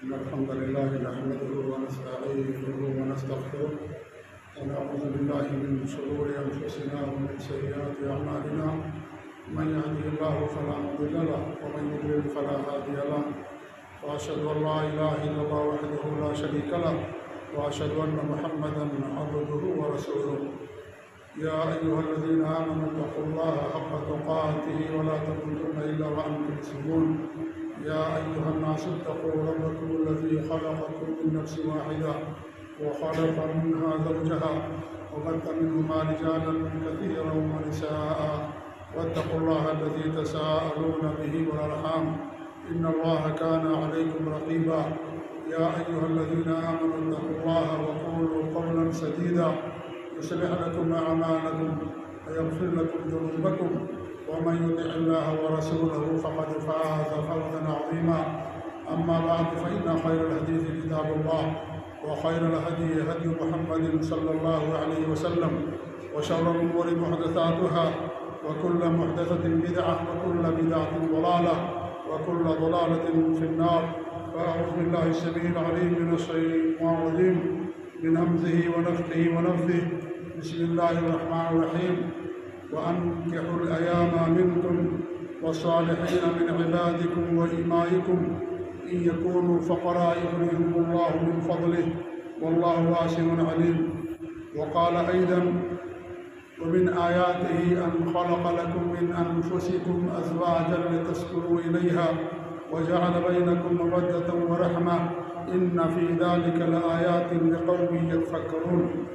إن الحمد لله نحمده ونستعينه ونستغفره ونعوذ بالله من شرور أنفسنا ومن سيئات أعمالنا من يهده الله فلا مضل له ومن يضلل فلا هادي له وأشهد أن لا إله إلا الله وحده لا شريك له وأشهد أن محمدا عبده ورسوله يا أيها الذين آمنوا اتقوا الله حق تقاته ولا تموتن إلا وأنتم مسلمون يا أيها الناس اتقوا ربكم الذي خلقكم من نفس واحدة وخلق منها زوجها وبث منهما رجالا كثيرا ونساء واتقوا الله الذي تساءلون به والأرحام إن الله كان عليكم رقيبا يا أيها الذين آمنوا اتقوا الله وقولوا قولا سديدا يصلح لكم أعمالكم ويغفر لكم ذنوبكم ومن يطع الله ورسوله فقد فاز فوزا عظيما أما بعد فإن خير الحديث كتاب الله وخير الهدي هدي محمد صلى الله عليه وسلم وشر الأمور محدثاتها وكل محدثة بدعة وكل بدعة ضلالة وكل ضلالة في النار فأعوذ بالله السميع العليم من الشيطان الرجيم من همزه ونفخه ونفثه بسم الله الرحمن الرحيم وأنكحوا الأيام منكم والصالحين من عبادكم وإمائكم إن يكونوا فقراء يغنيهم الله من فضله والله واسع عليم وقال أيضا ومن آياته أن خلق لكم من أنفسكم أزواجا لتسكنوا إليها وجعل بينكم مودة ورحمة إن في ذلك لآيات لقوم يتفكرون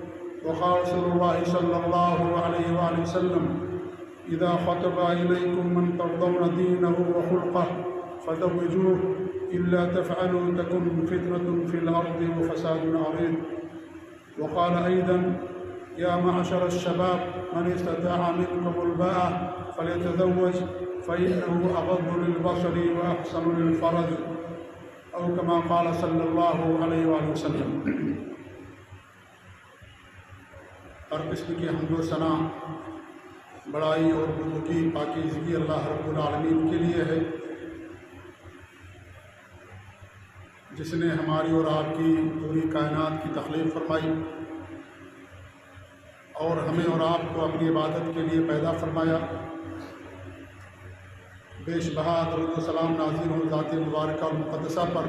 وقال رسول الله صلى الله عليه وآله وسلم إذا خطب إليكم من ترضون دينه وخلقه فزوجوه إلا تفعلوا تكن فتنة في الأرض وفساد عظيم وقال أيضا يا معشر الشباب من استطاع منكم الباءة فليتزوج فإنه أغض للبصر وأحسن للفرج أو كما قال صلی اللہ علیہ وآلہ وسلم۔ ہر قسم کی حمد و ثنا بڑائی اور بزرگی پاکیزگی اللہ رب العالمین کے لیے ہے، جس نے ہماری اور آپ کی پوری کائنات کی تخلیق فرمائی اور ہمیں اور آپ کو اپنی عبادت کے لیے پیدا فرمایا۔ بیش بہا درود و سلام نازل ہو ذات مبارکہ اور مقدسہ پر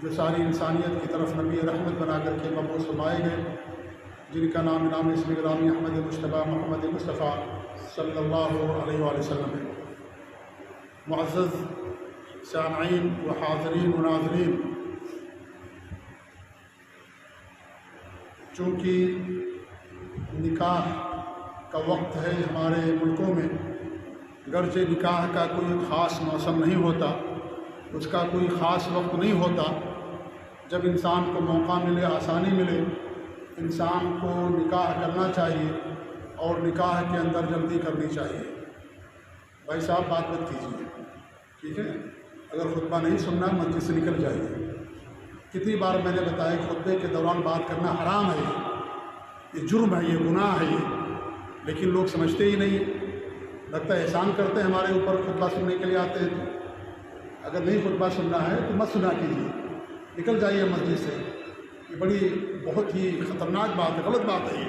جو ساری انسانیت کی طرف نبی رحمت بنا کر کے مبعوث فرمائے گئے، جن کا نام اسم گرامی احمد مصطفیٰ محمد مصطفیٰ صلی اللہ علیہ وآلہ وسلم ہے۔ معزز سامعین و حاضرین و ناظرین، چونکہ نکاح کا وقت ہے ہمارے ملکوں میں، گرچہ نکاح کا کوئی خاص موسم نہیں ہوتا، اس کا کوئی خاص وقت نہیں ہوتا، جب انسان کو موقع ملے، آسانی ملے، انسان کو نکاح کرنا چاہیے اور نکاح کے اندر جلدی کرنی چاہیے۔ بھائی صاحب بات مت کیجیے، ٹھیک ہے؟ اگر خطبہ نہیں سننا مسجد سے نکل جائیے۔ کتنی بار میں نے بتایا کہ خطبے کے دوران بات کرنا حرام ہے، یہ جرم ہے، یہ گناہ ہے یہ، لیکن لوگ سمجھتے ہی نہیں، لگتا ہے احسان کرتے ہیں ہمارے اوپر، خطبہ سننے کے لیے آتے ہیں۔ تو اگر نہیں خطبہ سننا ہے تو مت سنا کیجیے، نکل جائیے مسجد سے۔ یہ بڑی بہت ہی خطرناک بات ہے، غلط بات ہے یہ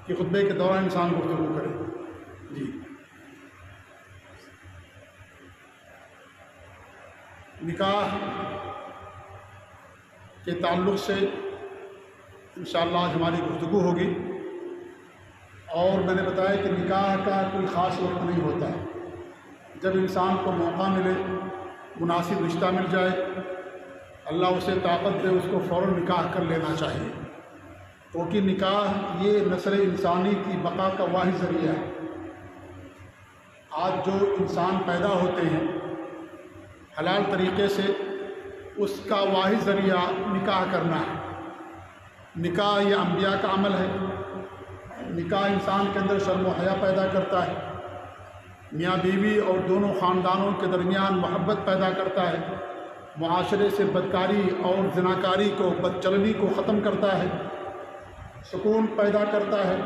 کہ خطبے کے دوران انسان گفتگو کرے۔ جی، نکاح کے تعلق سے انشاءاللہ آج ہماری گفتگو ہوگی، اور میں نے بتایا کہ نکاح کا کوئی خاص وقت نہیں ہوتا، جب انسان کو موقع ملے، مناسب رشتہ مل جائے، اللہ اسے طاقت دے، اس کو فوراً نکاح کر لینا چاہیے، کیونکہ نکاح یہ نسل انسانی کی بقا کا واحد ذریعہ ہے۔ آج جو انسان پیدا ہوتے ہیں حلال طریقے سے، اس کا واحد ذریعہ نکاح کرنا ہے۔ نکاح یہ انبیاء کا عمل ہے، نکاح انسان کے اندر شرم و حیا پیدا کرتا ہے، میاں بیوی اور دونوں خاندانوں کے درمیان محبت پیدا کرتا ہے، معاشرے سے بدکاری اور زناکاری کو، بدچلنی کو ختم کرتا ہے، سکون پیدا کرتا ہے۔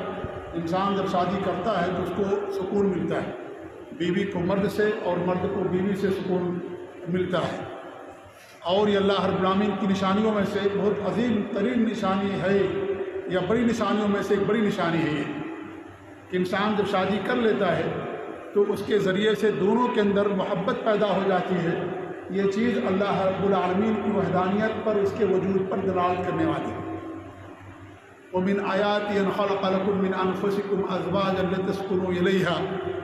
انسان جب شادی کرتا ہے تو اس کو سکون ملتا ہے، بیوی کو مرد سے اور مرد کو بیوی سے سکون ملتا ہے۔ اور یہ اللہ رب العالمین کی نشانیوں میں سے بہت عظیم ترین نشانی ہے، یا بڑی نشانیوں میں سے ایک بڑی نشانی ہے یہ کہ انسان جب شادی کر لیتا ہے تو اس کے ذریعے سے دونوں کے اندر محبت پیدا ہو جاتی ہے۔ یہ چیز اللہ رب العالمین کی وحدانیت پر، اس کے وجود پر دلالت کرنے والی ہے۔ وَمِنْ آيَاتِهِ أَنْ خَلَقَ لَكُم مِّنْ أَنفُسِكُمْ أَزْوَاجًا لِتَسْكُنُوا إِلَيْهَا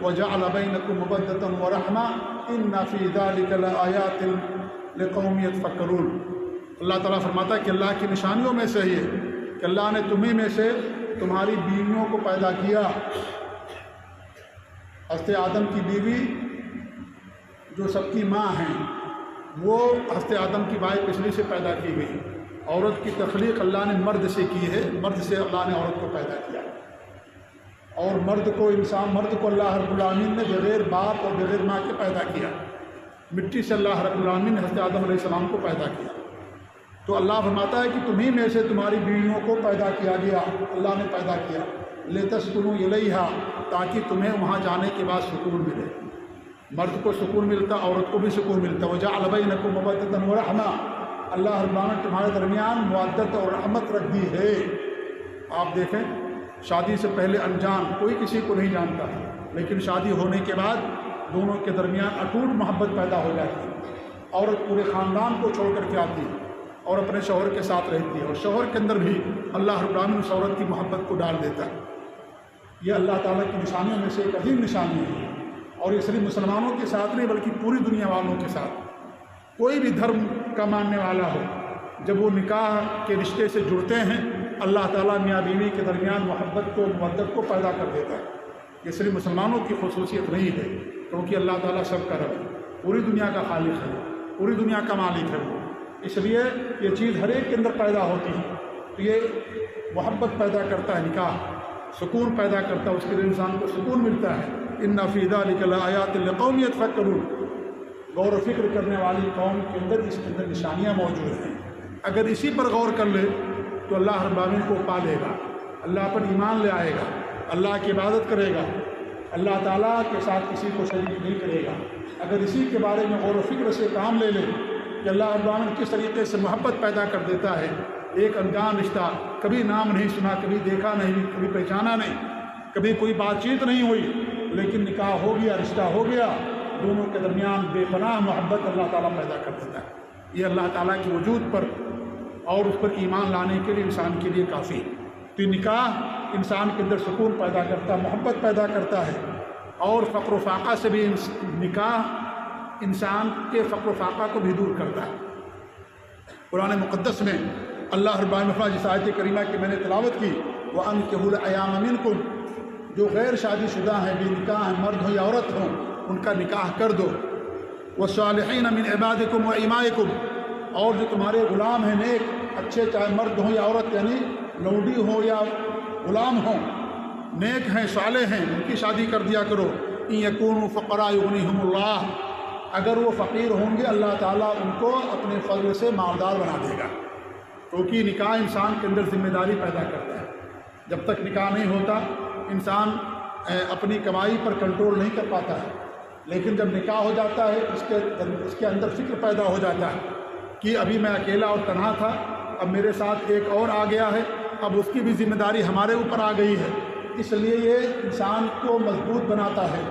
وَجَعَلَ بَيْنَكُم مَّوَدَّةً وَرَحْمَةً إِنَّ فِي ذَلِكَ لَآيَاتٍ لِقَوْمٍ يَتَفَكَّرُونَ۔ اللہ تعالیٰ فرماتا ہے کہ اللہ کی نشانیوں میں سے یہ کہ اللہ نے تمہیں میں سے تمہاری بیویوں کو پیدا کیا۔ حضرت آدم کی بیوی جو سب کی ماں ہیں، وہ حضرت آدم کی بائیں پسلی سے پیدا کی گئی۔ عورت کی تخلیق اللہ نے مرد سے کی ہے، مرد سے اللہ نے عورت کو پیدا کیا، اور مرد کو اللہ رب العالمین نے بغیر باپ اور بغیر ماں کے پیدا کیا۔ مٹی سے اللہ رب العالمین نے حضرت آدم علیہ السلام کو پیدا کیا۔ تو اللہ فرماتا ہے کہ تمہیں میں سے تمہاری بیویوں کو پیدا کیا گیا، اللہ نے پیدا کیا، لِتَسْكُنُوا إِلَيْهَا، تاکہ تمہیں وہاں جانے کے بعد سکون ملے۔ مرد کو سکون ملتا، عورت کو بھی سکون ملتا۔ وَجَعَلَ بَيْنَكُم مَّوَدَّةً وَرَحْمَةً، اللہ رب العالمین نے تمہارے درمیان مودت اور رحمت رکھ دی ہے۔ آپ دیکھیں، شادی سے پہلے انجان کوئی کسی کو نہیں جانتا، لیکن شادی ہونے کے بعد دونوں کے درمیان اٹوٹ محبت پیدا ہو جاتی ہے۔ عورت پورے خاندان کو چھوڑ کر کے آتی ہے اور اپنے شوہر کے ساتھ رہتی ہے، اور شوہر کے اندر بھی اللہ رب العالمین اس عورت کی محبت کو ڈال دیتا ہے۔ یہ اللہ تعالیٰ کی نشانیوں میں سے ایک عظیم نشانی ہے، اور یہ صرف مسلمانوں کے ساتھ نہیں بلکہ پوری دنیا والوں کے ساتھ۔ کوئی بھی دھرم کا ماننے والا ہو، جب وہ نکاح کے رشتے سے جڑتے ہیں، اللہ تعالیٰ میاں بیوی کے درمیان محبت کو، مودت کو پیدا کر دیتا ہے۔ یہ صرف مسلمانوں کی خصوصیت نہیں ہے، کیونکہ اللہ تعالیٰ سب کا رب ہے، پوری دنیا کا خالق ہے، پوری دنیا کا مالک ہے وہ، اس لیے یہ چیز ہر ایک کے اندر پیدا ہوتی ہے۔ تو یہ محبت پیدا کرتا ہے نکاح، سکون پیدا کرتا ہے، اس کے لیے انسان کو سکون ملتا ہے۔ إِنَّ فِي ذَلِكَ لَآيَاتٍ لِقَوْمٍ يَتَفَكَّرُونَ، غور و فکر کرنے والی قوم کے اندر اس کے اندر نشانیاں موجود ہیں۔ اگر اسی پر غور کر لے تو اللہ رب العالمین کو پا لے گا، اللہ پر ایمان لے آئے گا، اللہ کی عبادت کرے گا، اللہ تعالیٰ کے ساتھ کسی کو شریک نہیں کرے گا۔ اگر اسی کے بارے میں غور و فکر سے کام لے لے کہ اللہ رب العالمین کس طریقے سے محبت پیدا کر دیتا ہے، ایک انجان رشتہ، کبھی نام نہیں سنا، کبھی دیکھا نہیں، کبھی پہچانا نہیں، کبھی کوئی بات چیت نہیں ہوئی، لیکن نکاح ہو گیا، رشتہ ہو گیا، دونوں کے درمیان بے پناہ محبت اللہ تعالیٰ پیدا کر دیتا ہے۔ یہ اللہ تعالیٰ کے وجود پر اور اس پر ایمان لانے کے لیے انسان کے لیے کافی ہے۔ تو نکاح انسان کے اندر سکون پیدا کرتا ہے، محبت پیدا کرتا ہے، اور فقر و فاقہ سے بھی نکاح انسان کے فقر و فاقہ کو بھی دور کرتا ہے۔ قرآن مقدس میں اللہ رب العالمین جس آیت کریمہ کی میں نے تلاوت کی، وَأَنكِحُوا الْأَيَامَ مِنكُمْ، جو غیر شادی شدہ ہیں، بے نکاح ہیں، مرد ہوں یا عورت ہوں، ان کا نکاح کر دو۔ وَالصَّالِحِينَ مِنْ عِبَادِكُمْ وَإِمَائِكُمْ، اور جو تمہارے غلام ہیں نیک، اچھے، چاہے مرد ہوں یا عورت، یعنی لونڈی ہوں یا غلام ہوں، نیک ہیں، صالح ہیں، ان کی شادی کر دیا کرو۔ إِن يَكُونُوا فُقَرَاءَ يُغْنِيهُمُ اللَّهُ، اگر وہ فقیر ہوں گے اللہ تعالیٰ ان کو اپنے فضل سے مالدار بنا دے گا، کیونکہ نکاح انسان کے اندر ذمہ داری پیدا کرتا ہے۔ جب تک نکاح نہیں ہوتا انسان اپنی کمائی پر کنٹرول نہیں کر پاتا ہے، لیکن جب نکاح ہو جاتا ہے اس کے اندر فکر پیدا ہو جاتا ہے کہ ابھی میں اکیلا اور تنہا تھا، اب میرے ساتھ ایک اور آ گیا ہے، اب اس کی بھی ذمہ داری ہمارے اوپر آ گئی ہے۔ اس لیے یہ انسان کو مضبوط بناتا ہے،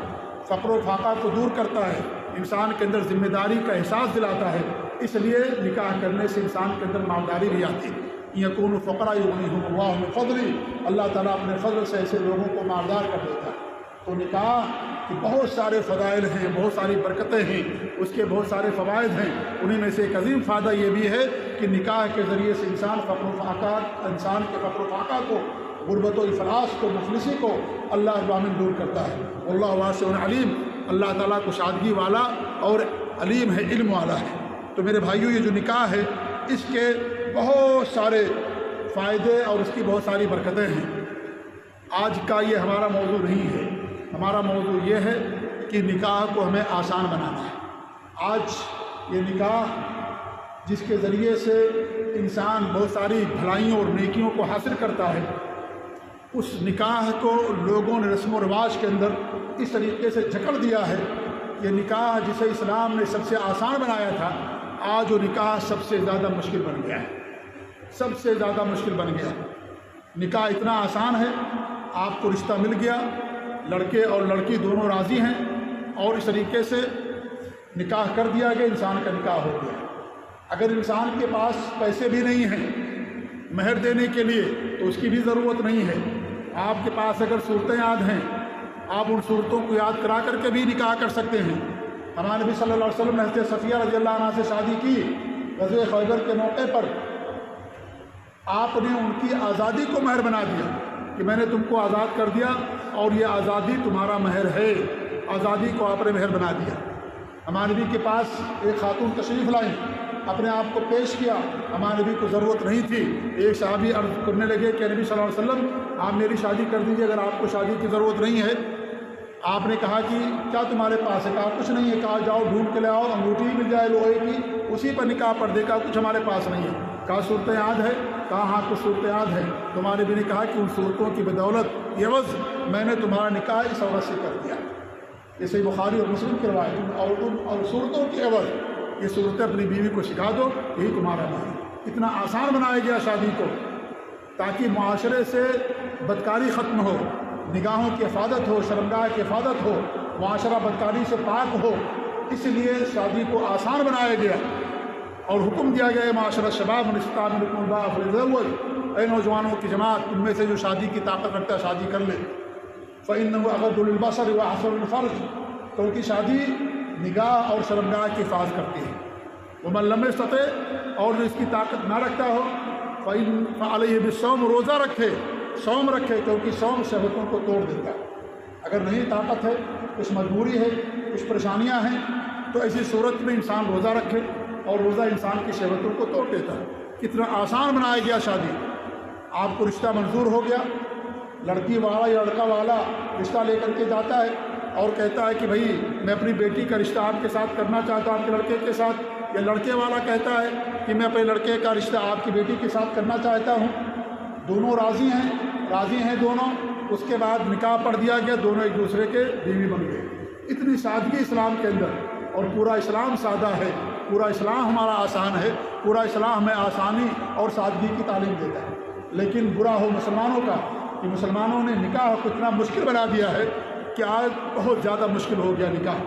فقر و فاقہ کو دور کرتا ہے، انسان کے اندر ذمہ داری کا احساس دلاتا ہے۔ اس لیے نکاح کرنے سے انسان کے اندر مالداری بھی آتی ہے۔ یکون فقراء یغنیہم اللہ من فضلہ، اللہ تعالیٰ اپنے فضل سے ایسے لوگوں کو مالدار کر دیتا ہے۔ تو نکاح کے بہت سارے فضائل ہیں، بہت ساری برکتیں ہیں، اس کے بہت سارے فوائد ہیں۔ انہیں میں سے ایک عظیم فائدہ یہ بھی ہے کہ نکاح کے ذریعے سے انسان کے فقر و فاقہ کو، غربت و افلاس کو، مفلسی کو اللہ العالمین دور کرتا ہے۔ واللہ واسع علیم، اللہ تعالیٰ کشادگی والا اور علیم ہے، علم والا ہے۔ تو میرے بھائیوں، یہ جو نکاح ہے اس کے بہت سارے فائدے اور اس کی بہت ساری برکتیں ہیں۔ آج کا یہ ہمارا موضوع نہیں ہے، ہمارا موضوع یہ ہے کہ نکاح کو ہمیں آسان بنانا ہے۔ آج یہ نکاح جس کے ذریعے سے انسان بہت ساری بھلائیوں اور نیکیوں کو حاصل کرتا ہے، اس نکاح کو لوگوں نے رسم و رواج کے اندر اس طریقے سے جکڑ دیا ہے۔ یہ نکاح جسے اسلام نے سب سے آسان بنایا تھا، آج وہ نکاح سب سے زیادہ مشکل بن گیا ہے، سب سے زیادہ مشکل بن گیا۔ نکاح اتنا آسان ہے، آپ کو رشتہ مل گیا، لڑکے اور لڑکی دونوں راضی ہیں، اور اس طریقے سے نکاح کر دیا گیا، انسان کا نکاح ہو گیا۔ اگر انسان کے پاس پیسے بھی نہیں ہیں مہر دینے کے لیے تو اس کی بھی ضرورت نہیں ہے۔ آپ کے پاس اگر صورتیں یاد ہیں، آپ ان صورتوں کو یاد کرا کر کے بھی نکاح کر سکتے ہیں۔ ہمارے نبی صلی اللہ علیہ وسلم نے حضرت صفیہ رضی اللہ عنہ سے شادی کی غزوہ خیبر کے موقع پر۔ آپ نے ان کی آزادی کو مہر بنا دیا کہ میں نے تم کو آزاد کر دیا اور یہ آزادی تمہارا مہر ہے، آزادی کو آپ نے مہر بنا دیا۔ ہمارے نبی کے پاس ایک خاتون تشریف لائیں، اپنے آپ کو پیش کیا، ہمارے نبی کو ضرورت نہیں تھی۔ ایک صحابی عرض کرنے لگے کہ نبی صلی اللہ علیہ وسلم آپ میری شادی کر دیجیے اگر آپ کو شادی کی ضرورت نہیں ہے۔ آپ نے کہا کہ کیا تمہارے پاس ہے؟ کہا کچھ نہیں ہے۔ کہا جاؤ ڈھونڈ کے لے آؤ، انگوٹھی مل جائے لوہے کی، اسی پر نکاح پڑھ دے۔ کہا کچھ ہمارے پاس نہیں ہے۔ کہا صورتیں یاد ہے؟ کہا ہاں کچھ صورتیں یاد ہے۔ تمہارے بھی نے کہا کہ ان صورتوں کی بدولت یہ عوض میں نے تمہارا نکاح اس عورت سے کر دیا۔ یہ صحیح بخاری اور مسلم کی روایت۔ اور صورتوں کی عوض یہ صورتیں اپنی بیوی کو سکھا دو، یہی تمہارا مہر۔ اتنا آسان بنایا گیا شادی کو تاکہ معاشرے سے بدکاری ختم ہو، نگاہوں کی حفاظت ہو، شرمگاہ کی حفاظت ہو، معاشرہ بدکاری سے پاک ہو۔ اس لیے شادی کو آسان بنایا گیا اور حکم دیا گیا معاشرہ شباب من استطاع منکم الباءۃ فلیتزوج، اے نوجوانوں کی جماعت تم میں سے جو شادی کی طاقت رکھتا ہے شادی کر لے۔ فإنه أغض للبصر وأحسن للفرج، کیونکہ شادی نگاہ اور شرمگاہ کی حفاظت کرتی ہے۔ ومن لم یستطع، اور جو اس کی طاقت نہ رکھتا ہو فعلیہ بالصوم، روزہ رکھے، صوم رکھے، کیونکہ صوم شہوتوں کو توڑ دیتا ہے۔ اگر نہیں طاقت ہے، کچھ مجبوری ہے، کچھ پریشانیاں ہیں، تو ایسی صورت میں انسان روزہ رکھے، اور روزہ انسان کی شہوتوں کو توڑ دیتا ہے۔ کتنا آسان بنایا گیا شادی۔ آپ کو رشتہ منظور ہو گیا، لڑکی والا یا لڑکا والا رشتہ لے کر کے جاتا ہے اور کہتا ہے کہ بھائی میں اپنی بیٹی کا رشتہ آپ کے ساتھ کرنا چاہتا ہوں، آپ کے لڑکے کے ساتھ، یا لڑکے والا کہتا ہے کہ میں اپنے لڑکے کا رشتہ آپ کی بیٹی کے ساتھ کرنا چاہتا ہوں۔ دونوں راضی ہیں دونوں۔ اس کے بعد نکاح پڑھ دیا گیا، دونوں ایک دوسرے کے بیوی بن گئے۔ اتنی سادگی اسلام کے اندر، اور پورا اسلام سادہ ہے، پورا اسلام ہمارا آسان ہے، پورا اسلام ہمیں آسانی اور سادگی کی تعلیم دیتا ہے۔ لیکن برا ہو مسلمانوں کا کہ مسلمانوں نے نکاح کو اتنا مشکل بنا دیا ہے کہ آج بہت زیادہ مشکل ہو گیا نکاح،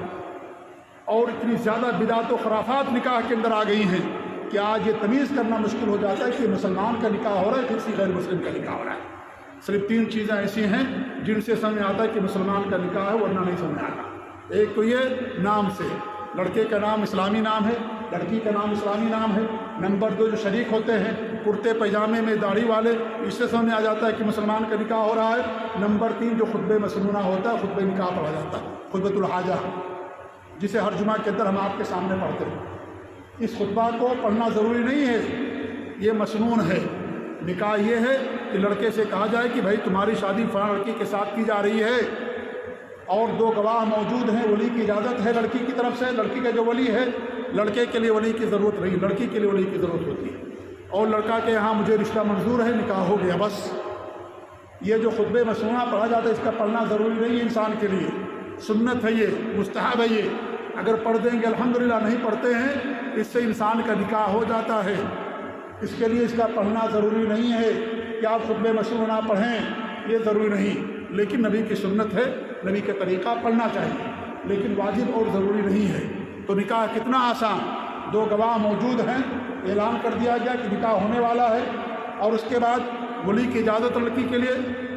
اور اتنی زیادہ بدعت و خرافات نکاح کے اندر آ گئی ہیں کہ آج یہ تمیز کرنا مشکل ہو جاتا ہے کہ مسلمان کا نکاح ہو رہا ہے، کسی غیر مسلم کا نکاح ہو رہا ہے۔ صرف 3 چیزیں ایسی ہیں جن سے سمجھ آتا ہے کہ مسلمان کا نکاح ہے، ورنہ نہیں سمجھ آتا۔ ایک تو یہ نام سے، لڑکے کا نام اسلامی نام ہے، لڑکی کا نام اسلامی نام ہے۔ نمبر 2 جو شریک ہوتے ہیں کرتے پائجامے میں داڑھی والے، اس سے سمجھ آ جاتا ہے کہ مسلمان کا نکاح ہو رہا ہے۔ نمبر 3 جو خطبہ مسنونہ ہوتا ہے، خطبہ نکاح پڑھا جاتا ہے، خطبۃ الحاجہ، جسے ہر جمعہ کے اندر ہم آپ کے سامنے پڑھتے ہیں۔ اس خطبہ کو پڑھنا ضروری نہیں ہے، یہ مسنون ہے۔ نکاح یہ ہے کہ لڑکے سے کہا جائے کہ بھائی تمہاری شادی فلاں لڑکی کے ساتھ کی جا رہی ہے، اور 2 گواہ موجود ہیں، ولی کی اجازت ہے لڑکی کی طرف سے۔ لڑکی کا جو ولی ہے، لڑکے کے لیے ولی کی ضرورت نہیں، لڑکی کے لیے ولی کی ضرورت ہوتی ہے۔ اور لڑکا کہ ہاں مجھے رشتہ منظور ہے، نکاح ہو گیا، بس۔ یہ جو خطبہ مسنونہ پڑھا جاتا ہے، اس کا پڑھنا ضروری نہیں ہے انسان کے لیے، سنت ہے، یہ مستحب ہے۔ یہ اگر پڑھ دیں گے الحمدللہ، نہیں پڑھتے ہیں اس سے انسان کا نکاح ہو جاتا ہے۔ اس کے لیے اس کا پڑھنا ضروری نہیں ہے کہ آپ خطبہ مسنونہ پڑھیں، یہ ضروری نہیں، لیکن نبی کی سنت ہے، نبی کا طریقہ پڑھنا چاہیے، لیکن واجب اور ضروری نہیں ہے۔ تو نکاح کتنا آسان، 2 گواہ موجود ہیں، اعلان کر دیا گیا کہ نکاح ہونے والا ہے، اور اس کے بعد ولی کی اجازت لڑکی کے لیے،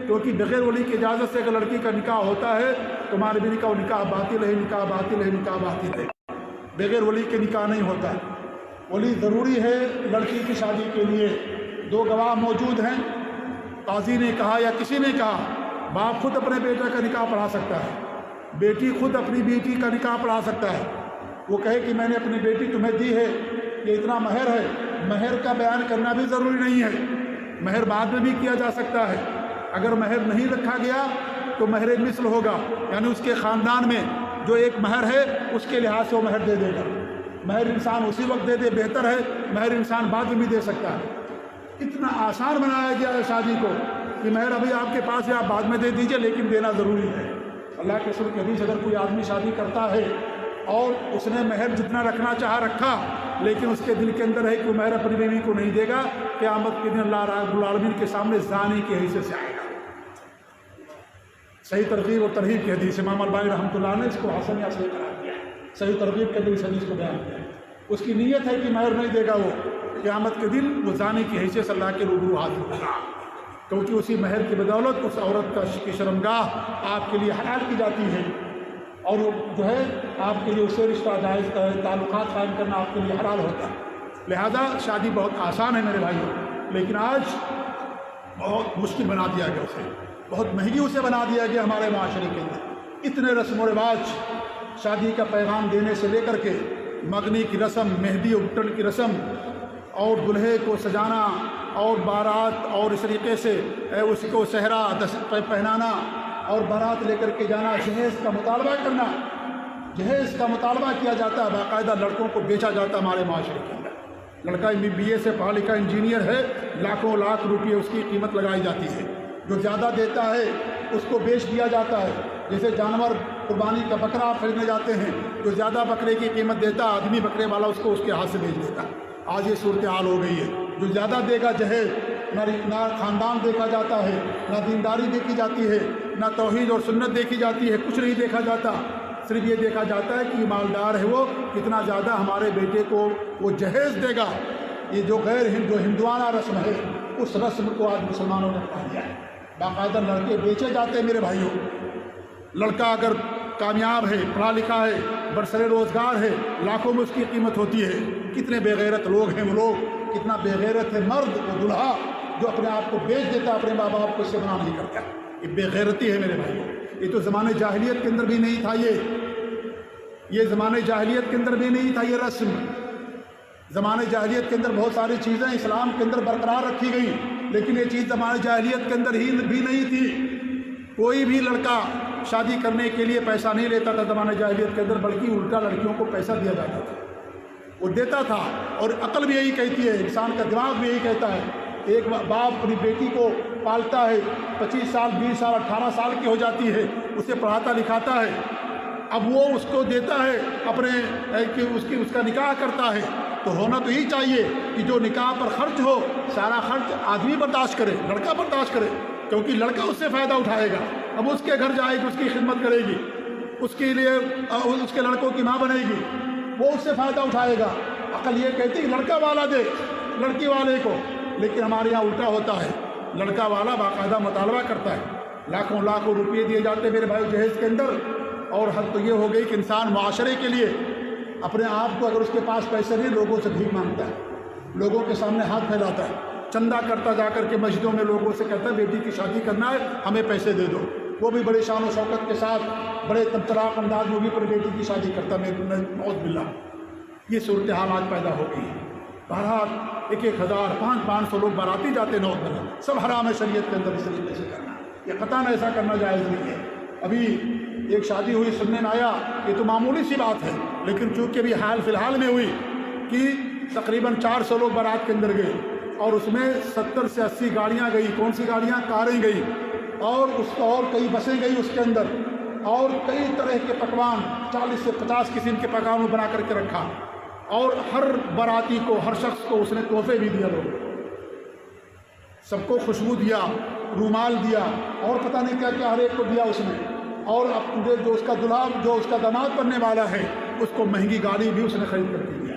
کیونکہ بغیر ولی کی اجازت سے اگر لڑکی کا نکاح ہوتا ہے تو ہمارے بھی نکاح نکاح باطل ہے، نکاح باطل ہے، نکاح باطل ہے۔ بغیر ولی کے نکاح نہیں ہوتا ہے، ولی ضروری ہے لڑکی کی شادی کے لیے۔ 2 گواہ موجود ہیں، قاضی نے کہا یا کسی نے کہا، باپ خود اپنے بیٹے کا نکاح پڑھا سکتا ہے، بیٹی خود اپنی بیٹی کا نکاح پڑھا سکتا ہے۔ وہ کہے کہ میں نے اپنی بیٹی تمہیں دی ہے، یہ اتنا مہر ہے، مہر کا بیان کرنا بھی ضروری نہیں ہے، مہر بعد میں بھی کیا جا سکتا ہے۔ اگر مہر نہیں رکھا گیا تو مہر مثل ہوگا، یعنی اس کے خاندان میں جو ایک مہر ہے اس کے لحاظ سے وہ مہر دے دے گا۔ مہر انسان اسی وقت دے دے بہتر ہے، مہر انسان بعد میں بھی دے سکتا ہے۔ اتنا آسان بنایا گیا ہے شادی کو کہ مہر ابھی آپ کے پاس ہے، آپ بعد میں دے دیجئے، لیکن دینا ضروری ہے۔ اللہ کے رسول کی حدیث، اگر کوئی آدمی شادی کرتا ہے اور اس نے مہر جتنا رکھنا چاہا رکھا، لیکن اس کے دل کے اندر ہے کہ وہ مہر اپنی بیوی کو نہیں دے گا، قیامت کے دن اللہ رب العالمین کے سامنے زانی کی حیثیت سے آئے گا۔ صحیح ترغیب اور ترہیب کی حدیث، امام البانی رحمۃ اللہ نے اس کو حسن یا صحیح قرار دیا، صحیح ترغیب کے اندر اس حدیث کو بیان کیا۔ اس کی نیت ہے کہ مہر نہیں دے گا، وہ قیامت کے دن وہ زانی کی حیثیت سے اللہ کے روبرو حاضر ہوگا، کیونکہ اسی مہر کی بدولت اس عورت کی شرمگاہ آپ کے لیے حلال کی جاتی ہے، اور وہ جو ہے آپ کے لیے اسے رشتہ جائز تعلقات قائم کرنا آپ کے لیے حلال ہوتا ہے۔ لہذا شادی بہت آسان ہے میرے بھائیوں، لیکن آج بہت مشکل بنا دیا گیا، اسے بہت مہنگی اسے بنا دیا گیا ہمارے معاشرے کے اندر۔ اتنے رسم و رواج، شادی کا پیغام دینے سے لے کر کے مگنی کی رسم، مہندی اٹن کی رسم، اور دلہے کو سجانا، اور بارات، اور اس طریقے سے اس کو صحرا پہنانا، اور بارات لے کر کے جانا، جہیز کا مطالبہ کرنا، جہیز کا مطالبہ کیا جاتا ہے، باقاعدہ لڑکوں کو بیچا جاتا ہے ہمارے معاشرے کے اندر۔ لڑکا BA سے پڑھا لکھا انجینئر ہے، لاکھوں لاکھ روپئے اس کی قیمت لگائی جاتی ہے، جو زیادہ دیتا ہے اس کو بیچ دیا جاتا ہے۔ جیسے جانور قربانی کا بکرا آپ خریدنے جاتے ہیں، جو زیادہ بکرے کی قیمت دیتا ہے، آدمی بکرے والا اس کو اس کے ہاتھ سے بیچ دیتا ہے۔ آج یہ صورتحال ہو گئی ہے، جو زیادہ دے گا جہیز، نہ خاندان دیکھا جاتا ہے، نہ دینداری دیکھی جاتی ہے، نہ توحید اور سنت دیکھی جاتی ہے، کچھ نہیں دیکھا جاتا، صرف یہ دیکھا جاتا ہے کہ یہ مالدار ہے، وہ کتنا زیادہ ہمارے بیٹے کو وہ جہیز دے گا۔ یہ جو جو ہندوانہ رسم ہے، اس رسم کو آج مسلمانوں نے اپنا لیا ہے۔ باقاعدہ لڑکے بیچے جاتے ہیں میرے بھائیوں۔ لڑکا اگر کامیاب ہے، پڑھا لکھا ہے، برسر روزگار ہے، لاکھوں میں اس کی قیمت ہوتی ہے۔ کتنے بے غیرت لوگ ہیں وہ لوگ، کتنا بے غیرت ہے مرد وہ دلہا جو اپنے آپ کو بیچ دیتا، اپنے ماں باپ کو اس سے منع نہیں کرتا۔ یہ بے غیرتی ہے میرے بھائیوں۔ یہ تو زمانے جاہلیت کے اندر بھی نہیں تھا، یہ زمانے جاہلیت کے اندر بھی نہیں تھا یہ رسم۔ زمانے جاہلیت کے اندر بہت ساری چیزیں اسلام کے اندر برقرار رکھی گئیں، لیکن یہ چیز زمانے جاہلیت کے اندر ہی بھی نہیں تھی۔ کوئی بھی لڑکا شادی کرنے کے لیے پیسہ نہیں لیتا تھا زمانے جاہلیت کے اندر، بلکہ الٹا لڑکیوں کو پیسہ دیا جاتا تھا، وہ دیتا تھا۔ اور عقل بھی یہی کہتی ہے، انسان کا دماغ بھی یہی کہتا ہے۔ ایک باپ اپنی بیٹی کو پالتا ہے، 25 سال 20 سال 18 سال کی ہو جاتی ہے، اسے پڑھاتا لکھاتا ہے، اب وہ اس کو دیتا ہے اپنے کہ اس کا نکاح کرتا ہے، تو ہونا تو یہی چاہیے کہ جو نکاح پر خرچ ہو، سارا خرچ آدمی برداشت کرے، لڑکا برداشت کرے، کیونکہ لڑکا اس سے فائدہ اٹھائے گا۔ اب اس کے گھر جائے گی، اس کی خدمت کرے گی، اس کے لیے اس کے لڑکوں کی ماں بنے گی، وہ اس سے فائدہ اٹھائے گا۔ عقل یہ کہتی ہے لڑکا والا دے لڑکی والے کو، لیکن ہمارے یہاں الٹا ہوتا ہے، لڑکا والا باقاعدہ مطالبہ کرتا ہے، لاکھوں لاکھوں روپئے دیے جاتے ہیں میرے بھائی جہیز کے اندر۔ اور حد تو یہ ہو گئی کہ انسان معاشرے کے لیے اپنے آپ کو، اگر اس کے پاس پیسے نہیں، لوگوں سے بھیک مانگتا ہے، لوگوں کے سامنے ہاتھ پھیلاتا ہے، چندہ کرتا جا کر کے مسجدوں میں لوگوں سے کہتا ہے بیٹی کی شادی کرنا ہے، ہمیں پیسے دے دو۔ وہ بھی بڑے شان و شوکت کے ساتھ، بڑے طلاق انداز میں بھی اپنی بیٹی کی شادی کرتا ہے، نعوذ باللہ۔ یہ صورتحال آج پیدا ہو گئی ہے۔ بارات 1000 500 لوگ باراتی جاتے، نعوذ باللہ، سب حرام ہے شریعت کے اندر اس طریقے سے کرنا، یہ قطعاً ایسا کرنا جائز نہیں ہے۔ ابھی ایک شادی ہوئی، سننے میں آیا، یہ تو معمولی سی بات ہے، لیکن چونکہ ابھی حال فی الحال میں ہوئی کہ تقریباً 400 لوگ بارات کے اندر گئے، اور اس میں 70 سے 80 گاڑیاں گئی۔ کون سی گاڑیاں؟ کاریں گئی، اور کئی بسیں گئی اس کے اندر، اور کئی طرح کے پکوان، 40 سے 50 قسم کے پکوان بنا کر کے رکھا، اور ہر باراتی کو، ہر شخص کو اس نے تحفے بھی دیا، لوگ سب کو خوشبو دیا، رومال دیا، اور پتہ نہیں کیا کیا ہر ایک کو دیا اس نے۔ اور جو اس کا دلہا، جو اس کا داماد بننے والا ہے، اس کو مہنگی گاڑی بھی اس نے خرید کر کے دیا۔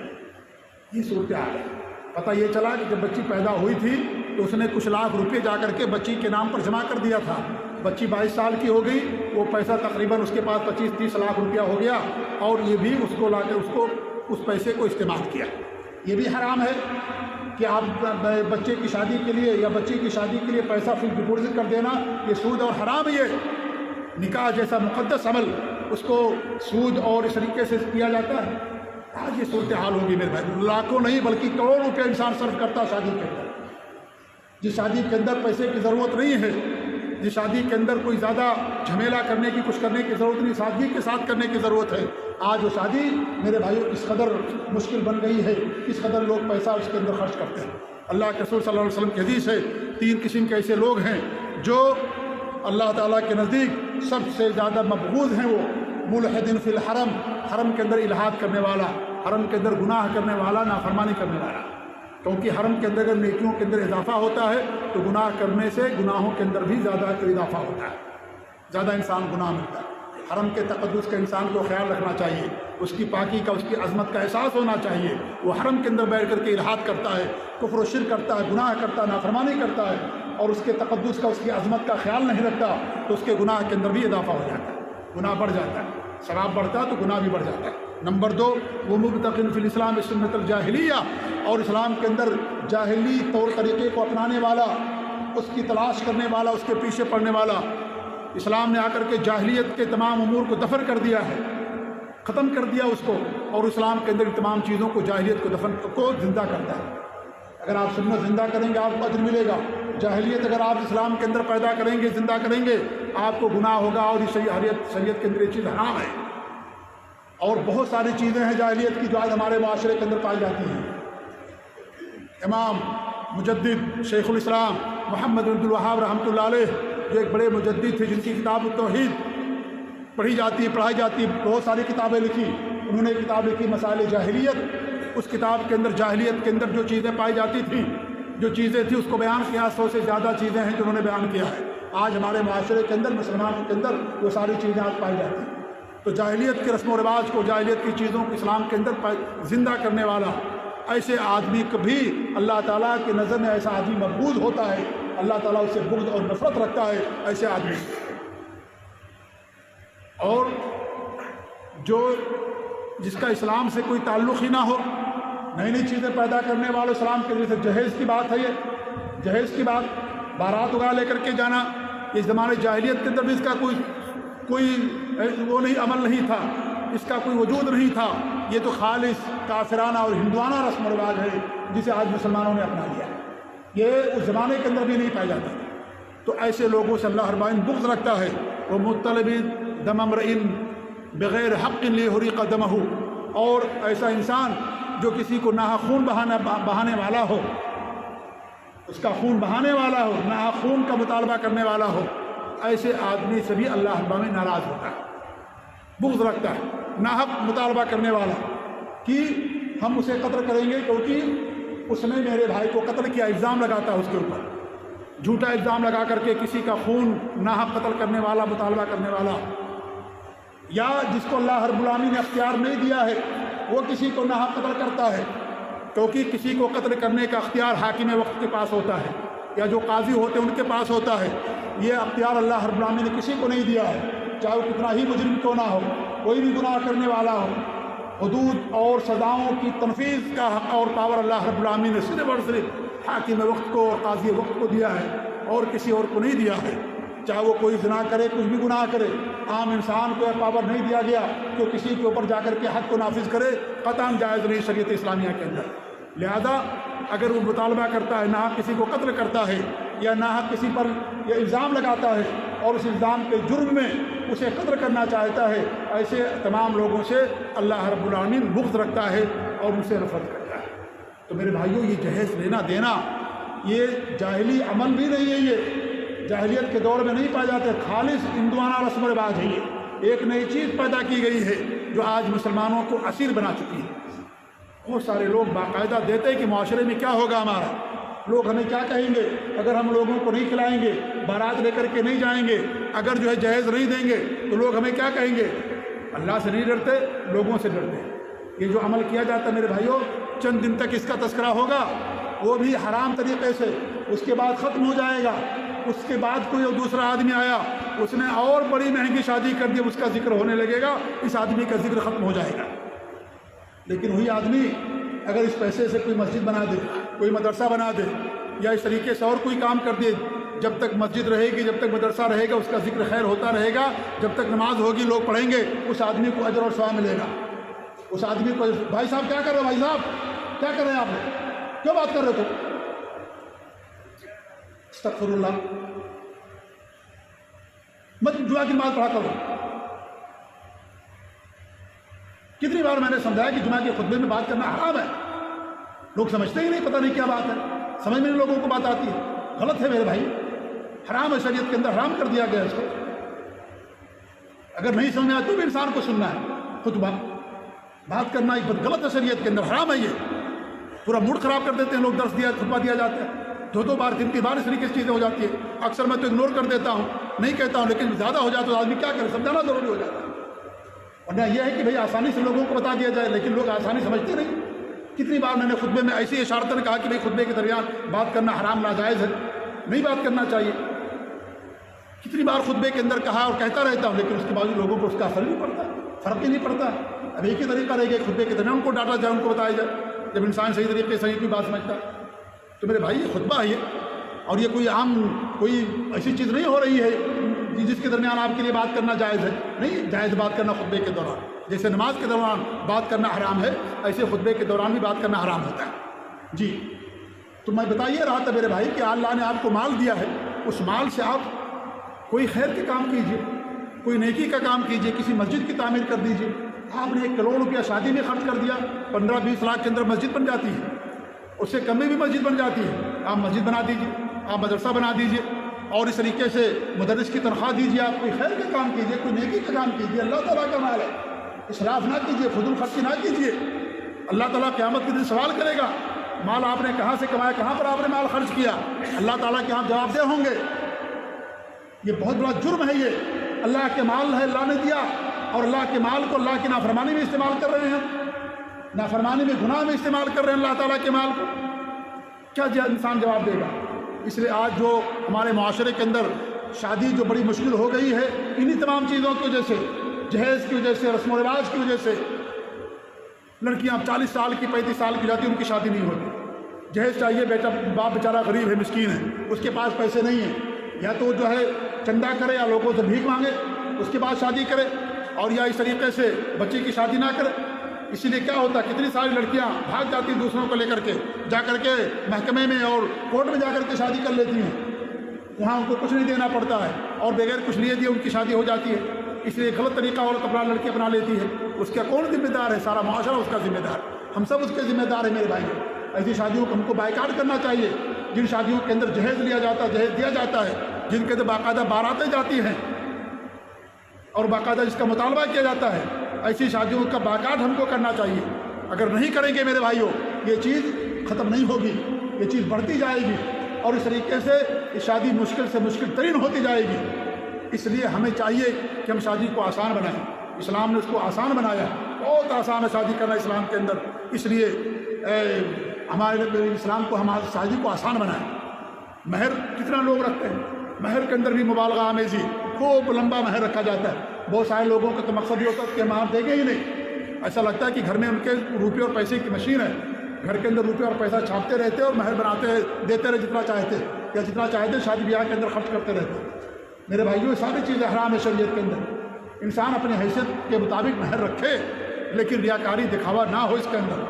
یہ صورتحال ہے۔ پتہ یہ چلا کہ جب بچی پیدا ہوئی تھی تو اس نے کچھ لاکھ روپے جا کر کے بچی کے نام پر جمع کر دیا تھا۔ بچی 22 سال کی ہو گئی، وہ پیسہ تقریباً اس کے پاس 25-30 لاکھ روپیہ ہو گیا، اور یہ بھی اس کو لا کے اس پیسے کو استعمال کیا۔ یہ بھی حرام ہے کہ آپ بچے کی شادی کے لیے یا بچی کی شادی کے لیے پیسہ فکس ڈپازٹ کر دینا، یہ سود اور حرام ہے۔ یہ نکاح جیسا مقدس عمل، اس کو سود اور اس طریقے سے کیا جاتا ہے۔ آج یہ صورتحال ہوگی میرے بھائی، لاکھوں نہیں بلکہ کروڑوں روپے انسان صرف کرتا شادی کے اندر۔ جس شادی کے اندر پیسے کی ضرورت نہیں ہے، جس شادی کے اندر کوئی زیادہ جھمیلا کرنے کی، کچھ کرنے کی ضرورت نہیں، سادگی کے ساتھ کرنے کی ضرورت ہے، آج وہ شادی میرے بھائیوں کس قدر مشکل بن گئی ہے، کس قدر لوگ پیسہ اس کے اندر خرچ کرتے ہیں۔ اللہ کے رسول صلی اللہ علیہ وسلم کی حدیث ہے، 3 قسم کے ایسے لوگ ہیں جو اللہ تعالیٰ کے نزدیک سب سے زیادہ مبغوض ہیں، وہ ملحد فی الحرم، حرم کے اندر الحاد کرنے والا، حرم کے اندر گناہ کرنے والا، نافرمانی کرنے والا، کیونکہ حرم کے اندر اگر نیکیوں کے اندر اضافہ ہوتا ہے تو گناہ کرنے سے گناہوں کے اندر بھی زیادہ اضافہ ہوتا ہے، زیادہ انسان گناہ ملتا ہے۔ حرم کے تقدس کا انسان کو خیال رکھنا چاہیے، اس کی پاکی کا، اس کی عظمت کا احساس ہونا چاہیے۔ وہ حرم کے اندر بیٹھ کر کے الحاد کرتا ہے، کفر و شرک کرتا ہے، گناہ کرتا ہے، نافرمانی کرتا ہے، اور اس کے تقدس کا، اس کی عظمت کا خیال نہیں رکھتا تو اس کے گناہ کے اندر بھی اضافہ ہو جاتا ہے، گناہ بڑھ جاتا ہے، ثواب بڑھتا ہے تو گناہ بھی بڑھ جاتا ہے۔ نمبر 2، وہ مبتغٍ فی الاسلام سنت الجاہلیہ، اور اسلام کے اندر جاہلی طور طریقے کو اپنانے والا، اس کی تلاش کرنے والا، اس کے پیچھے پڑنے والا۔ اسلام نے آ کر کے جاہلیت کے تمام امور کو دفن کر دیا ہے، ختم کر دیا اس کو، اور اسلام کے اندر تمام چیزوں کو، جاہلیت کو دفن کو زندہ کرتا ہے۔ اگر آپ سنت زندہ کریں گے آپ کو اجر ملے گا، جاہلیت اگر آپ اسلام کے اندر پیدا کریں گے، زندہ کریں گے، آپ کو گناہ ہوگا، اور یہ شریعت کے اندر یہ چیز حرام ہے۔ اور بہت ساری چیزیں ہیں جاہلیت کی جو آج ہمارے معاشرے کے اندر پائی جاتی ہیں۔ امام مجدد شیخ الاسلام محمد بن عبد الوہاب رحمۃ اللہ علیہ، جو ایک بڑے مجدد تھے، جن کی کتاب التوحید پڑھی جاتی ہے، پڑھائی جاتی ہے، بہت ساری کتابیں لکھی۔ انہوں نے کتاب لکھی مسائل جاہلیت، اس کتاب کے اندر جاہلیت کے اندر جو چیزیں پائی جاتی تھیں، جو چیزیں تھیں، اس کو بیان کیا۔ 100 سے زیادہ چیزیں ہیں جو انہوں نے بیان کیا ہے۔ آج ہمارے معاشرے کے اندر، مسلمانوں کے اندر وہ ساری چیزیں آج پائی جاتی ہیں۔ تو جاہلیت کے رسم و رواج کو، جاہلیت کی چیزوں کو اسلام کے اندر زندہ کرنے والا ایسے آدمی کو بھی اللہ تعالیٰ کی نظر میں ایسا آدمی مقبول ہوتا ہے، اللہ تعالیٰ اس سے بغض اور نفرت رکھتا ہے ایسے آدمی۔ اور جو جس کا اسلام سے کوئی تعلق ہی نہ ہو، نئی نئی چیزیں پیدا کرنے والے، اسلام کے جیسے جہیز کی بات ہے، یہ جہیز کی بات، بارات وغیرہ لے کر کے جانا، اس زمانے جاہلیت کے اندر بھی اس کا کوئی وہ نہیں، عمل نہیں تھا، اس کا کوئی وجود نہیں تھا۔ یہ تو خالص کافرانہ اور ہندوانہ رسم و رواج ہے جسے آج مسلمانوں نے اپنا لیا ہے، یہ اس زمانے کے اندر بھی نہیں پایا جاتا۔ تو ایسے لوگوں سے اللہ رب العالمین بغض رکھتا ہے۔ وہ مطلب دم امرئ بغیر حق لیحرق دمہ، اور ایسا انسان جو کسی کو ناحق خون بہانے والا ہو، اس کا خون بہانے والا ہو، ناحق خون کا مطالبہ کرنے والا ہو، ایسے آدمی سے بھی اللہ رب العالمین ناراض ہوتا ہے، بغض رکھتا ہے۔ ناحق مطالبہ کرنے والا کہ ہم اسے قتل کریں گے کیونکہ اس نے میرے بھائی کو قتل کیا، الزام لگاتا ہے اس کے اوپر، جھوٹا الزام لگا کر کے کسی کا خون ناحق قتل کرنے والا، مطالبہ کرنے والا، یا جس کو اللہ رب العالمین نے اختیار نہیں دیا ہے وہ کسی کو ناحق قتل کرتا ہے، کیونکہ کسی کو قتل کرنے کا اختیار حاکم وقت کے پاس ہوتا ہے، یا جو قاضی ہوتے ہیں ان کے پاس ہوتا ہے۔ یہ اختیار اللہ رب العالمین نے کسی کو نہیں دیا ہے، چاہے وہ کتنا ہی مجرم کیوں نہ ہو، کوئی بھی گناہ کرنے والا ہو۔ حدود اور سزاؤں کی تنفیذ کا حق اور پاور اللہ رب العالمین نے صرف اور صرف حاکم وقت کو اور قاضی وقت کو دیا ہے، اور کسی اور کو نہیں دیا ہے۔ چاہے وہ کوئی زنا کرے، کچھ بھی گناہ کرے، عام انسان کو یہ پاور نہیں دیا گیا کہ کسی کے اوپر جا کر کے حد کو نافذ کرے، قطعاً جائز نہیں شریعت اسلامیہ کے اندر۔ لہذا اگر وہ مطالبہ کرتا ہے، ناحق کسی کو قتل کرتا ہے، یا ناحق کسی پر یہ الزام لگاتا ہے اور اس الزام کے جرم میں اسے قتل کرنا چاہتا ہے، ایسے تمام لوگوں سے اللہ رب العالمین بغض رکھتا ہے اور ان سے نفرت کرتا ہے۔ تو میرے بھائیوں، یہ جہیز لینا دینا یہ جاہلی عمل بھی نہیں ہے، یہ جاہلیت کے دور میں نہیں پائے جاتے، خالص ہندوانہ رسم و رواج ہے۔ یہ ایک نئی چیز پیدا کی گئی ہے جو آج مسلمانوں کو اسیر بنا چکی ہے۔ بہت سارے لوگ باقاعدہ دیتے ہیں کہ معاشرے میں کیا ہوگا ہمارا، لوگ ہمیں کیا کہیں گے اگر ہم لوگوں کو نہیں کھلائیں گے، بارات لے کر کے نہیں جائیں گے، اگر جو ہے جہیز نہیں دیں گے تو لوگ ہمیں کیا کہیں گے۔ اللہ سے نہیں ڈرتے، لوگوں سے ڈرتے ہیں۔ یہ جو عمل کیا جاتا ہے میرے بھائیوں، چند دن تک اس کا تذکرہ ہوگا، وہ بھی حرام طریقے سے، اس کے بعد ختم ہو جائے گا۔ اس کے بعد کوئی دوسرا آدمی آیا، اس نے اور بڑی مہنگی شادی کر دی، اس کا ذکر ہونے لگے گا، اس آدمی کا ذکر ختم ہو جائے گا۔ لیکن وہی آدمی اگر اس پیسے سے کوئی مسجد بنا دے، کوئی مدرسہ بنا دے، یا اس طریقے سے اور کوئی کام کر دے، جب تک مسجد رہے گی، جب تک مدرسہ رہے گا، اس کا ذکر خیر ہوتا رہے گا، جب تک نماز ہوگی، لوگ پڑھیں گے، اس آدمی کو اجر اور ثواب ملے گا۔ اس آدمی کو، بھائی صاحب کیا کر رہے ہو، بھائی صاحب کیا کر رہے ہیں آپ، کیوں بات کر رہے ہو؟ استغفر اللہ، مت جمعہ کی نماز پڑھا کرو۔ کتنی بار میں نے سمجھایا کہ جمعہ کے خطبے میں بات کرنا حرام ہے، لوگ سمجھتے ہی نہیں، پتہ نہیں کیا بات ہے، سمجھ میں نہیں لوگوں کو بات آتی ہے۔ غلط ہے میرے بھائی، حرام ہے، شریعت کے اندر حرام کر دیا گیا اس کو۔ اگر نہیں سمجھ میں آیا تو بھی انسان کو سننا ہے خطبہ، بات کرنا ایک غلط ہے، شریعت کے اندر حرام ہے، یہ پورا موڈ خراب کر دیتے ہیں لوگ، درس دیا خطبہ دیا جاتا ہے، دو بار 3 بار اس طریقے سے چیزیں ہو جاتی ہے۔ اکثر میں تو اگنور کر دیتا ہوں، نہیں کہتا ہوں، لیکن زیادہ ہو جاتا تو آدمی کیا کرے، سمجھانا ضروری ہو جاتا ہے۔ ورنہ یہ ہے کہ بھئی آسانی سے لوگوں کو بتا دیا جائے، لیکن لوگ آسانی سمجھتے نہیں۔ کتنی بار میں نے خطبے میں ایسی اشارتاً کہا کہ بھئی خطبے کے درمیان بات کرنا حرام ناجائز ہے، نہیں بات کرنا چاہیے۔ کتنی بار خطبے کے اندر کہا اور کہتا رہتا ہوں، لیکن اس کے باوجود لوگوں کو اس کا اثر نہیں پڑتا، فرق ہی نہیں پڑتا۔ اب ایک ہی طریقہ رہ گیا خطبے کے درمیان ان کو ڈانٹا جائے، ان کو بتایا جائے، جب انسان صحیح طریقے سے صحیح کوئی بات سمجھتا ہے۔ تو میرے بھائی یہ خطبہ ہے، اور یہ کوئی عام کوئی ایسی چیز نہیں ہو رہی ہے جس کے درمیان آپ کے لیے بات کرنا جائز ہے، نہیں جائز بات کرنا خطبے کے دوران۔ جیسے نماز کے دوران بات کرنا حرام ہے، ایسے خطبے کے دوران بھی بات کرنا حرام ہوتا ہے۔ جی تو میں بتائیے رہا تھا میرے بھائی کہ اللہ نے آپ کو مال دیا ہے، اس مال سے آپ کوئی خیر کے کام کیجیے، کوئی نیکی کا کام کیجیے، کسی مسجد کی تعمیر کر دیجیے۔ آپ نے 1 کروڑ روپیہ شادی میں خرچ کر دیا، 15-20 لاکھ کے اندر مسجد بن جاتی ہے، اس سے کم میں بھی مسجد بن جاتی ہے۔ آپ مسجد بنا دیجیے، آپ مدرسہ بنا دیجیے، اور اس طریقے سے مدرس کی تنخواہ دیجیے، آپ کوئی خیر کا کام کیجیے، کوئی نیکی کا کام کیجیے۔ اللہ تعالیٰ کا مال ہے، اسراف نہ کیجیے، فضول خرچی نہ کیجیے۔ اللہ تعالیٰ قیامت کے دن سوال کرے گا، مال آپ نے کہاں سے کمایا، کہاں پر آپ نے مال خرچ کیا، اللہ تعالیٰ کے یہاں جواب دہ ہوں گے۔ یہ بہت بڑا جرم ہے، یہ اللہ کے مال ہے، اللہ نے دیا، اور اللہ کے مال کو اللہ کی نافرمانی میں استعمال کر رہے ہیں، نافرمانی میں گناہ میں استعمال کر رہے ہیں اللہ تعالیٰ کے مال کو، کیا انسان جواب دے گا؟ اس لیے آج جو ہمارے معاشرے کے اندر شادی جو بڑی مشکل ہو گئی ہے، انہی تمام چیزوں کی وجہ سے، جہیز کی وجہ سے، رسم و رواج کی وجہ سے۔ لڑکیاں 40 سال کی 35 سال کی جاتی ہیں، ان کی شادی نہیں ہوتی، جہیز چاہیے، بیٹا باپ بیچارہ غریب ہے، مسکین ہے، اس کے پاس پیسے نہیں ہیں، یا تو جو ہے چندہ کرے یا لوگوں سے بھیک مانگے، اس کے بعد شادی کرے، اور یا اس طریقے سے بچے کی شادی نہ کرے۔ اسی لیے کیا ہوتا ہے، کتنی ساری لڑکیاں بھاگ جاتی ہیں دوسروں کو لے کر کے، جا کر کے محکمے میں اور کورٹ میں جا کر کے شادی کر لیتی ہیں، وہاں ان کو کچھ نہیں دینا پڑتا ہے، اور بغیر کچھ لیے دیے ان کی شادی ہو جاتی ہے۔ اس لیے غلط طریقہ عورت اپنا لڑکی اپنا لیتی ہے، اس کا کون ذمہ دار ہے؟ سارا معاشرہ اس کا ذمہ دار، ہم سب اس کے ذمہ دار ہیں میرے بھائی۔ ایسی شادیوں کو ہم کو بائیکاٹ کرنا چاہیے، جن شادیوں کے اندر جہیز لیا جاتا ہے، جہیز دیا جاتا ہے، جن کے اندر باقاعدہ باراتیں جاتی ہیں اور باقاعدہ اس کا مطالبہ کیا جاتا ہے، ایسی شادیوں کا بائیکاٹ ہم کو کرنا چاہیے۔ اگر نہیں کریں گے میرے بھائیوں، یہ چیز ختم نہیں ہوگی، یہ چیز بڑھتی جائے گی، اور اس طریقے سے یہ شادی مشکل سے مشکل ترین ہوتی جائے گی۔ اس لیے ہمیں چاہیے کہ ہم شادی کو آسان بنائیں، اسلام نے اس کو آسان بنایا، بہت آسان ہے شادی کرنا اسلام کے اندر۔ اس لیے ہمارے اسلام کو ہم شادی کو آسان بنائیں۔ مہر کتنا لوگ رکھتے ہیں، مہر کے اندر بھی مبالغہ آمیزی، خوب لمبا مہر رکھا جاتا ہے۔ بہت سارے لوگوں کا تو مقصد یہ ہوتا ہے کہ مہر دے گے ہی نہیں، ایسا لگتا ہے کہ گھر میں ان کے روپے اور پیسے کی مشین ہے، گھر کے اندر روپے اور پیسہ چھاپتے رہتے اور مہر بناتے دیتے رہے جتنا چاہتے، یا جتنا چاہتے شادی بیاہ کے اندر خرچ کرتے رہتے۔ میرے بھائیوں، یہ ساری چیزیں حرام ہے شریعت کے اندر۔ انسان اپنی حیثیت کے مطابق مہر رکھے، لیکن ریاکاری دکھاوا نہ ہو اس کے اندر۔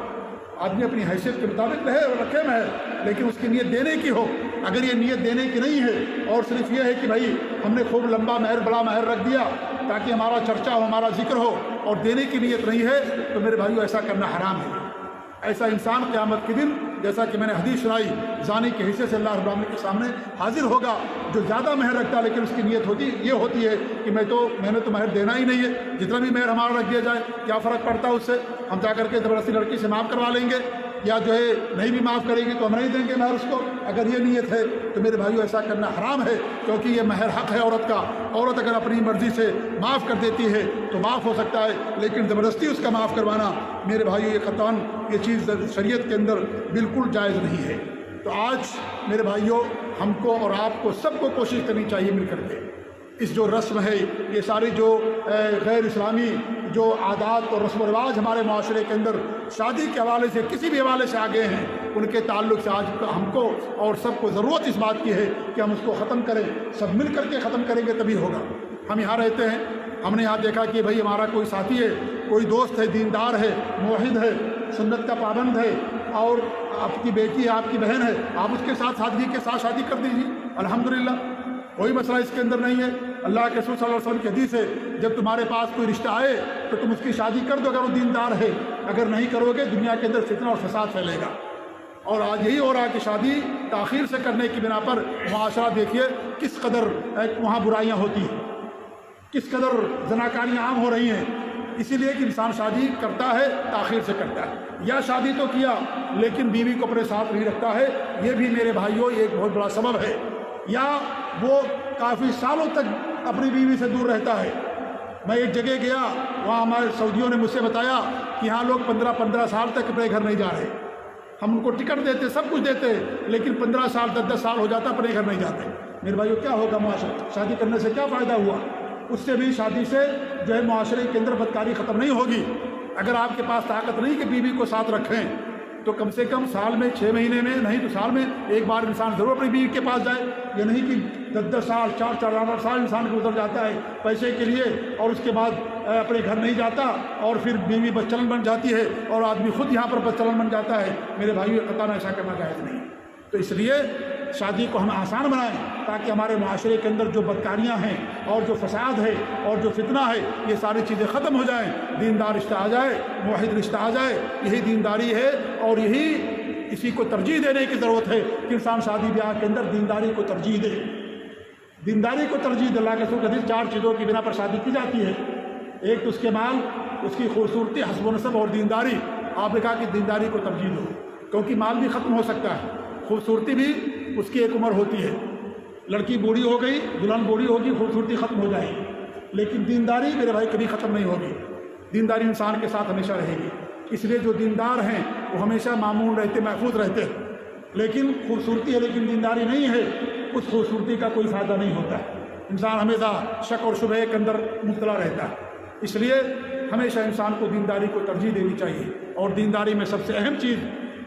آدمی اپنی حیثیت کے مطابق رکھے مہر، لیکن اس کی نیت دینے کی ہو۔ اگر یہ نیت دینے کی نہیں ہے اور صرف یہ ہے کہ بھائی ہم نے خوب لمبا مہر بڑا مہر رکھ دیا تاکہ ہمارا چرچا ہو، ہمارا ذکر ہو، اور دینے کی نیت نہیں ہے، تو میرے بھائیوں ایسا کرنا حرام ہے۔ ایسا انسان قیامت کے دن، جیسا کہ میں نے حدیث سنائی، زانی کے حصے سے اللہ رب العالمین کے سامنے حاضر ہوگا، جو زیادہ مہر رکھتا ہے لیکن اس کی نیت یہ ہوتی ہے کہ میں نے تو مہر دینا ہی نہیں ہے، جتنا بھی مہر ہمارا رکھ دیا جائے کیا فرق پڑتا ہے اس سے، ہم جا کر کے زبردستی لڑکی سے معاف کروا لیں گے، یا جو ہے نہیں بھی معاف کریں گے تو ہم نہیں دیں گے مہر اس کو۔ اگر یہ نیت ہے تو میرے بھائیوں ایسا کرنا حرام ہے، کیونکہ یہ مہر حق ہے عورت کا۔ عورت اگر اپنی مرضی سے معاف کر دیتی ہے تو معاف ہو سکتا ہے، لیکن زبردستی اس کا معاف کروانا میرے بھائیوں یہ قطعاً یہ چیز شریعت کے اندر بالکل جائز نہیں ہے۔ تو آج میرے بھائیوں ہم کو اور آپ کو سب کو کوشش کرنی چاہیے مل کر کے، اس جو رسم ہے، یہ ساری جو غیر اسلامی جو عادات اور رسم و رواج ہمارے معاشرے کے اندر شادی کے حوالے سے کسی بھی حوالے سے آگے ہیں، ان کے تعلق سے آج ہم کو اور سب کو ضرورت اس بات کی ہے کہ ہم اس کو ختم کریں، سب مل کر کے ختم کریں گے تبھی ہوگا۔ ہم یہاں رہتے ہیں، ہم نے یہاں دیکھا کہ بھائی ہمارا کوئی ساتھی ہے، کوئی دوست ہے، دیندار ہے، موحد ہے، سنت کا پابند ہے، اور آپ کی بیٹی ہے، آپ کی بہن ہے، آپ اس کے ساتھ سادگی کے ساتھ شادی کر دیجیے، الحمدللہ کوئی مسئلہ اس کے اندر نہیں ہے۔ اللہ کے رسول صلی اللہ علیہ وسلم کی حدیث ہے، جب تمہارے پاس کوئی رشتہ آئے تو تم اس کی شادی کر دو اگر وہ دیندار ہے، اگر نہیں کرو گے دنیا کے اندر فتنہ اور فساد پھیلے گا۔ اور آج یہی ہو رہا ہے کہ شادی تاخیر سے کرنے کی بنا پر معاشرہ دیکھیے کس قدر وہاں برائیاں ہوتی ہیں، کس قدر زناکاریاں عام ہو رہی ہیں، اسی لیے کہ انسان شادی کرتا ہے تاخیر سے کرتا ہے، یا شادی تو کیا لیکن بیوی کو اپنے ساتھ نہیں رکھتا ہے، یہ بھی میرے بھائیوں ایک بہت بڑا سبب ہے، یا وہ کافی سالوں تک اپنی بیوی سے دور رہتا ہے۔ میں ایک جگہ گیا، وہاں ہمارے سعودیوں نے مجھ سے بتایا کہ یہاں لوگ 15 سال تک اپنے گھر نہیں جا رہے، ہم ان کو ٹکٹ دیتے سب کچھ دیتے لیکن 15 سال 10 سال ہو جاتا اپنے گھر نہیں جاتے۔ میرے بھائیو کیا ہوگا معاشرہ؟ شادی کرنے سے کیا فائدہ ہوا؟ اس سے بھی شادی سے جو ہے معاشرے کے اندر بدکاری ختم نہیں ہوگی۔ اگر آپ کے پاس طاقت نہیں کہ بیوی کو ساتھ رکھیں تو کم سے کم سال میں 6 مہینے میں نہیں تو سال میں ایک بار انسان ضرور اپنی بیوی کے پاس جائے۔ یہ نہیں کہ 10 سال 4 سال انسان کو گزر جاتا ہے پیسے کے لیے اور اس کے بعد اپنے گھر نہیں جاتا اور پھر بیوی بدچلن بن جاتی ہے اور آدمی خود یہاں پر بدچلن بن جاتا ہے۔ میرے بھائیو قطعاً ایسا کرنا جائز نہیں۔ تو اس لیے شادی کو ہم آسان بنائیں تاکہ ہمارے معاشرے کے اندر جو بدکاریاں ہیں اور جو فساد ہے اور جو فتنہ ہے یہ ساری چیزیں ختم ہو جائیں، دیندار رشتہ آ جائے، موحد رشتہ آ جائے۔ یہی دینداری ہے اور اسی کو ترجیح دینے کی ضرورت ہے کہ انسان شادی بیاہ کے اندر دینداری کو ترجیح دے۔ دینداری کو ترجیح دے۔ اللہ کے رسول کے حدیث 4 چیزوں کی بنا پر شادی کی جاتی ہے۔ ایک تو اس کے مال، اس کی خوبصورتی، حسب و نسب اور دینداری۔ آپ نے کہا کہ دینداری کو ترجیح دو کیونکہ مال بھی ختم ہو سکتا ہے، خوبصورتی بھی اس کی ایک عمر ہوتی ہے۔ لڑکی بوڑھی ہو گئی، دلہن بوڑھی ہوگی، خوبصورتی ختم ہو جائے گی، لیکن دینداری میرے بھائی کبھی ختم نہیں ہوگی۔ دینداری انسان کے ساتھ ہمیشہ رہے گی۔ اس لیے جو دیندار ہیں وہ ہمیشہ معمول رہتے، محفوظ رہتے ہیں۔ لیکن خوبصورتی ہے لیکن دینداری نہیں ہے، اس خوبصورتی کا کوئی فائدہ نہیں ہوتا ہے۔ انسان ہمیشہ شک اور شبہے کے اندر مبتلا رہتا ہے۔ اس لیے ہمیشہ انسان کو دینداری کو ترجیح دینی چاہیے، اور دینداری میں سب سے اہم چیز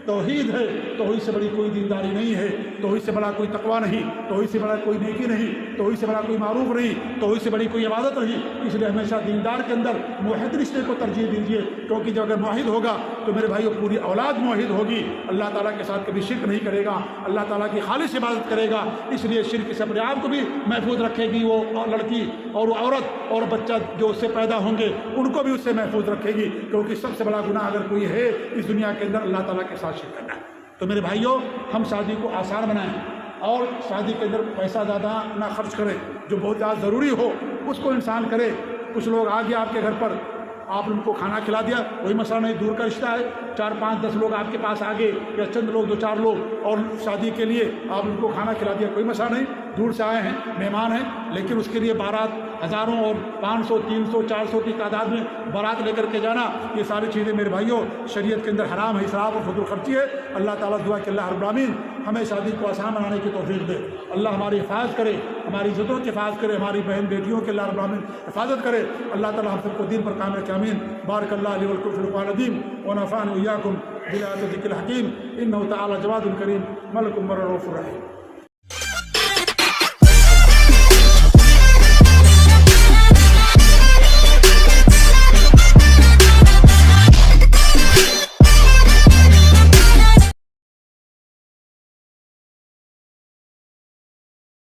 توحید ہے۔ توحید سے بڑی کوئی دینداری نہیں ہے، توحید سے بڑا کوئی تقویٰ نہیں، توحید سے بڑا کوئی نیکی نہیں، توحید سے بڑا کوئی معروف نہیں، توحید سے بڑی کوئی عبادت نہیں۔ اس لیے ہمیشہ دیندار کے اندر موحد رشتے کو ترجیح دیجیے، کیونکہ جب اگر موحد ہوگا تو میرے بھائیو پوری اولاد موحد ہوگی، اللہ تعالیٰ کے ساتھ کبھی شرک نہیں کرے گا، اللہ تعالیٰ کی خالص عبادت کرے گا۔ اس لیے شرک سے اپنے آپ کو بھی محفوظ رکھے گی وہ لڑکی، اور وہ عورت اور بچہ جو اس سے پیدا ہوں گے ان کو بھی اس سے محفوظ رکھے گی، کیونکہ سب سے بڑا گناہ اگر کوئی ہے اس دنیا کے اندر اللہ تعالیٰ کے ساتھ شرک کرنا ہے۔ تو میرے بھائیوں ہم شادی کو آسان بنائیں اور شادی کے اندر پیسہ زیادہ نہ خرچ کریں، جو بہت زیادہ ضروری ہو اس کو انسان کرے۔ کچھ لوگ آ گیا آپ کے گھر پر، آپ ان کو کھانا کھلا دیا، کوئی مسئلہ نہیں، دور کا رشتہ ہے، 4 5 10 لوگ آپ کے پاس آ گئے یا چند لوگ 2 4 لوگ اور شادی کے لیے آپ ان کو کھانا کھلا دیا، کوئی مسئلہ نہیں، دور سے آئے ہیں، مہمان ہیں، لیکن اس کے لیے بارات ہزاروں اور 500 300 400 کی تعداد میں بارات لے کر کے جانا، یہ ساری چیزیں میرے بھائیوں شریعت کے اندر حرام ہے، اسراف اور فضول خرچی ہے۔ اللہ تعالیٰ دعا کہ اللہ رب العالمین ہمیں شادی کو آسان بنانے کی توفیق دے، اللہ ہماری حفاظت کرے، ہماری عزتوں کی حفاظت کرے، ہماری بہن بیٹیوں کے اللہ رب العالمین حفاظت کرے، اللہ تعالیٰ ہم سب کو دین پر قائم رکھے، آمین۔ بارک اللہ علی ولکم فی القرآن العظیم ونفعني وإياكم بالآيات والذكر الحكيم إنه تعالى جواد كريم ملك بر رؤوف رحيم۔